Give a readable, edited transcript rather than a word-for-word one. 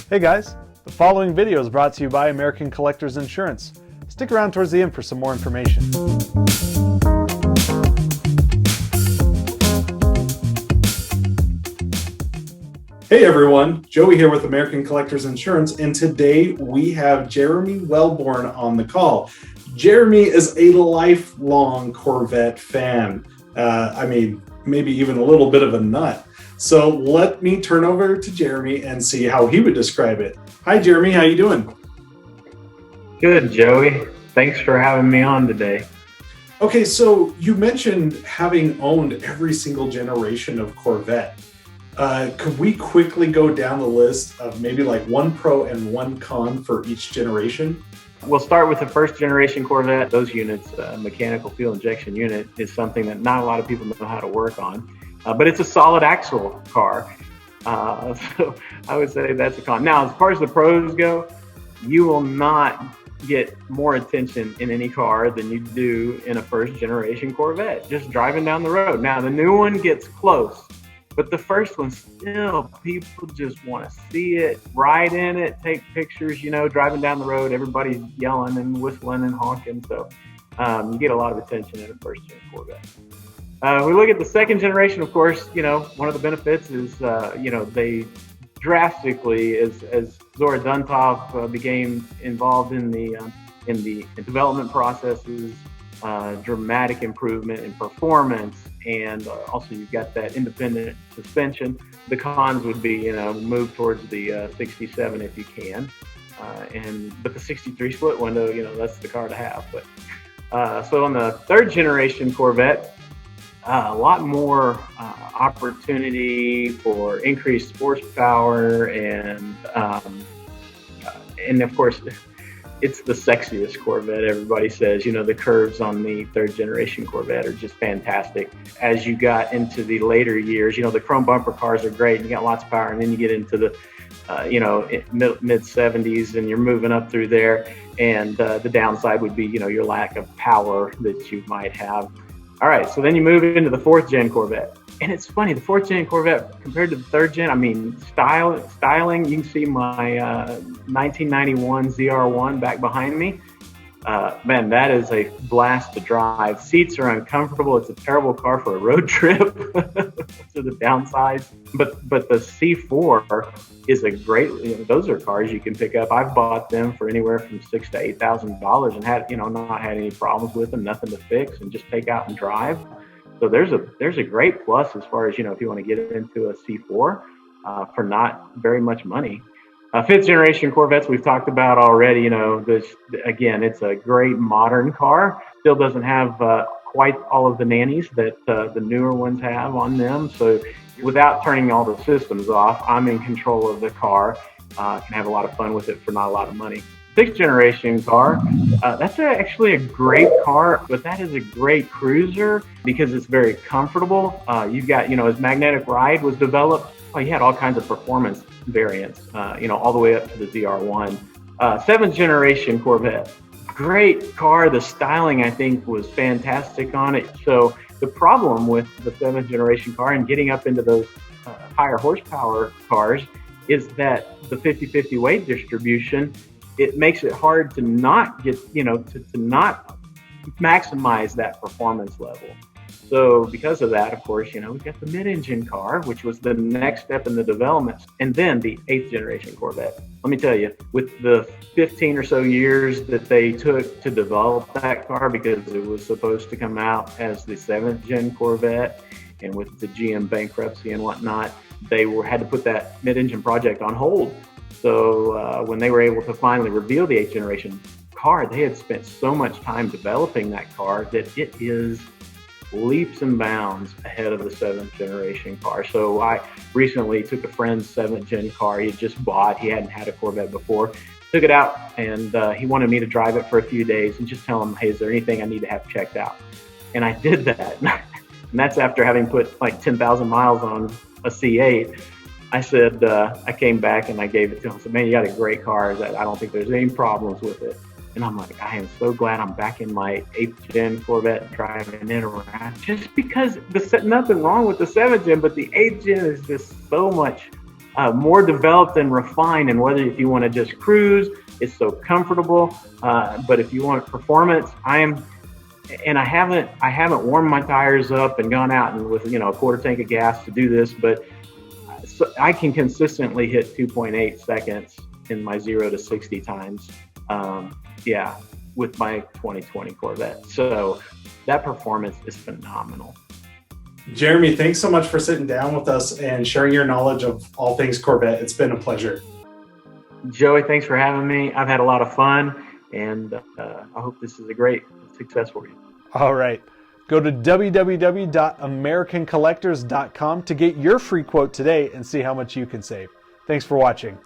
Hey guys, the following video is brought to you by American Collectors Insurance. Stick around towards the end for some more information. Hey everyone, Joey here with American Collectors Insurance, and today we have Jeremy Welborn on the call. Jeremy is a lifelong Corvette fan. Maybe even a little bit of a nut. So let me turn over to Jeremy and see how he would describe it. Hi Jeremy, how you doing? Good, Joey. Thanks for having me on today. Okay, so you mentioned having owned every single generation of Corvette. Could we quickly go down the list of maybe like one pro and one con for each generation? We'll start with the first generation Corvette. Those units, mechanical fuel injection unit, is something that not a lot of people know how to work on. But it's a solid axle car. So I would say that's a con. Now, as far as the pros go, you will not get more attention in any car than you do in a first generation Corvette, just driving down the road. Now, the new one gets close, but the first one still, people just want to see it, ride in it, take pictures, driving down the road, everybody's yelling and whistling and honking. So you get a lot of attention in a first gen Corvette. We look at the second generation, of course, one of the benefits is, they drastically, as Zora Duntov became involved in the development processes, dramatic improvement in performance, and also you've got that independent suspension. The cons would be, move towards the 67 if you can, but the 63 split window, that's the car to have. But so on the third generation Corvette, a lot more opportunity for increased horsepower, and of course, it's the sexiest Corvette. Everybody says, the curves on the third generation Corvette are just fantastic. As you got into the later years, the chrome bumper cars are great. You got lots of power, and then you get into the mid 70s, and you're moving up through there. And the downside would be, your lack of power that you might have. All right, so then you move into the fourth gen Corvette. And it's funny, the fourth gen Corvette compared to the third gen, styling, you can see my 1991 ZR1 back behind me. Man, that is a blast to drive. Seats are uncomfortable. It's a terrible car for a road trip. To the downsides. But the C4 is a great, those are cars you can pick up. I've bought them for anywhere from $6,000 to $8,000 and had, not had any problems with them, nothing to fix, and just take out and drive. So there's a great plus as far as, if you want to get into a C4 for not very much money. Fifth generation Corvettes we've talked about already. Again, it's a great modern car. Still doesn't have quite all of the nannies that the newer ones have on them. So without turning all the systems off, I'm in control of the car. Can have a lot of fun with it for not a lot of money. Sixth generation car, that's actually a great car, but that is a great cruiser because it's very comfortable. You've got, as magnetic ride was developed, you had all kinds of performance variants, all the way up to the ZR1. Seventh generation Corvette, great car. The styling, I think, was fantastic on it. So the problem with the seventh generation car and getting up into those higher horsepower cars is that the 50-50 weight distribution, it makes it hard to not get, to not maximize that performance level. So because of that, of course, we've got the mid-engine car, which was the next step in the development, and then the 8th generation Corvette. Let me tell you, with the 15 or so years that they took to develop that car, because it was supposed to come out as the 7th gen Corvette, and with the GM bankruptcy and whatnot, they had to put that mid-engine project on hold. So when they were able to finally reveal the 8th generation car, they had spent so much time developing that car that it is leaps and bounds ahead of the 7th generation car. So I recently took a friend's 7th gen car he had just bought. He hadn't had a Corvette before. Took it out, and he wanted me to drive it for a few days and just tell him, hey, is there anything I need to have checked out? And I did that. And that's after having put like 10,000 miles on a C8. I said, I came back and I gave it to him. I said, man, you got a great car. I don't think there's any problems with it. And I'm like, I am so glad I'm back in my 8th gen Corvette driving it around, just because nothing wrong with the 7th gen, but the 8th gen is just so much more developed and refined. And whether if you want to just cruise, it's so comfortable. But if you want performance, I haven't warmed my tires up and gone out and with a quarter tank of gas to do this, but I can consistently hit 2.8 seconds in my 0 to 60 times. With my 2020 Corvette. So that performance is phenomenal. Jeremy, thanks so much for sitting down with us and sharing your knowledge of all things Corvette. It's been a pleasure. Joey, thanks for having me. I've had a lot of fun, and I hope this is a great success for you. All right. Go to www.americancollectors.com to get your free quote today and see how much you can save. Thanks for watching.